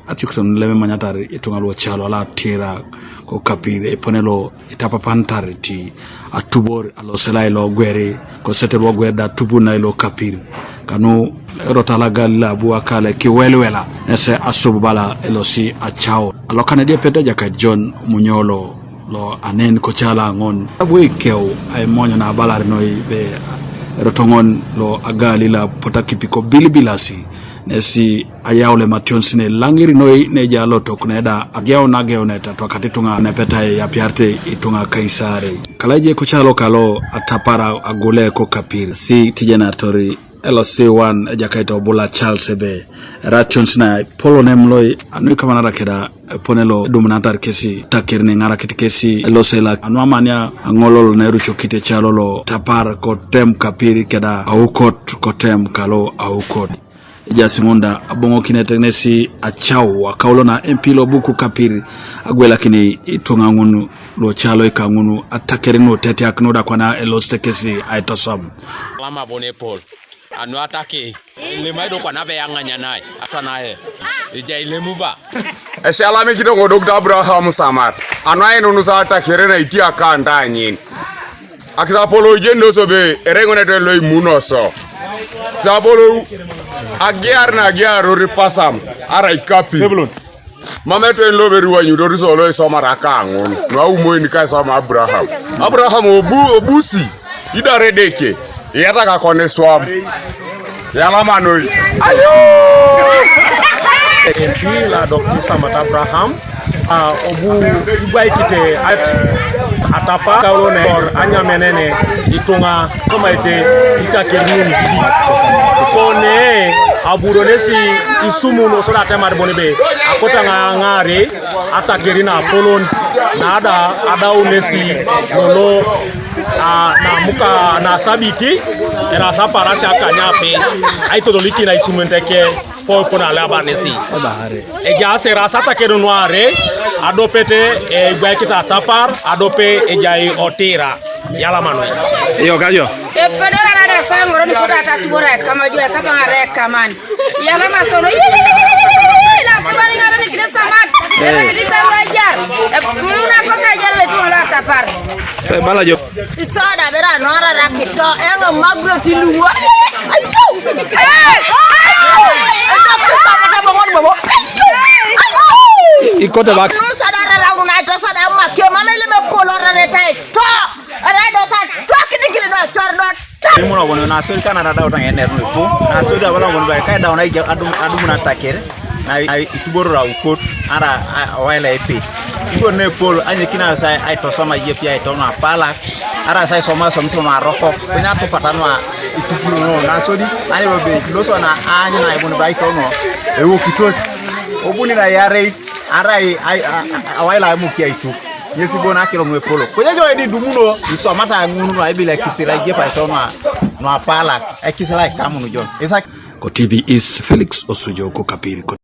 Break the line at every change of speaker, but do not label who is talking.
atikson leme manyatari itungalo chalo la tira ko Kapir e ponelo itapa pantari ti atubor alo selai lo gwere ko sete lo gweda tubuna ilo Kapir kanu rotala galla bu akale ki welwela ese asubala elo si achao alo kanede peta jaka John Munyolo lo anen ko chala ngon abu kew ay monyo na balar noy be rotongon lo agali la potakipiko bilibilasi nesi ayawle mationsine langiri noy ne jalo tokneda agyaw na geoneta to katitunga ne peta ya piarte itunga kaisare kalaje ko chalo kalo atapara agole ko Kapir si tijenatori LC1 jakaito bula Charles be rations na polonem loy anu kamana keda ponelo dominatar kesi Atakerin ngara kitikesi losela anu amania ngolol na rucho kite chalolo tapar ko tem Kapir keda aukot ko tem kalo aukot jasimunda abongo kinetenesi achao akaulo na MP lo buku Kapir agwela kini itunga ngunu lo chalo ikangunu Atakerin no tete aknoda kwana elostekesi aitosam
lama bone pol anu atake le maido kwa nave yanganya naye ata naye ija ile muba
eshala me kido Dr. Abraham Samar anu ayi no nusa Atakerin na iti akanda anyin akisapolo jendo sobe erengone to lo imunoso sapolo agiar na agiar ripasam ara Kapir mama to en lo beru wanyu do so lo so mara kangun no umo ni kai so Abraham obusi idare deke yata ka kone swam yala manoi ayo
MP la Dr. Samata Abraham obu ibai kite atapa kaulone or anya menene itunga kama ite Atakerin so ne aburonesi isumu no sola temar bonebe akota ngare Atakerin apolon na ada unesi lolo na muka na sabiti era sapara sa kanyape ai to doliki na isumenteke po na laba nesi e ja sera Atakerin noire adopete e gwaikita tapar adope e jai otira yala manoi
yo gajo
e pedera na sangoro ni kota tatubora kama jua kama ngare kaman yala masono la sabani ngara ni kile samat era ngidika wajar muna kosa jarle tu la tapar
sai balajo
isoda bera nora rakito engo magro tilungo ayo
ikote bak
sadara raguna to sada makyo mamele be polora retai to rado sa to kidikili do chordo
muna wono na sel kana da utang ener no ko na sel da wala wono bay kay daw na adu na Atakerin na ituboro ra ukot ara wala epi ko ne pol anye kina sai ay to sama yepi ay to na pala ara sai soma na roko ko nya to patanwa ituburo no na sodi anye be loso na anye na wono bay to no e wokitos obuni na yare ara wala mu kia itu yesi bona kilo ngwe polo ko jajo edi dumuno iso mata ngunu no ibile kisira je pa to no apala e kisira kamu no jo esa
ko TV is Felix Osujo ko Kapir.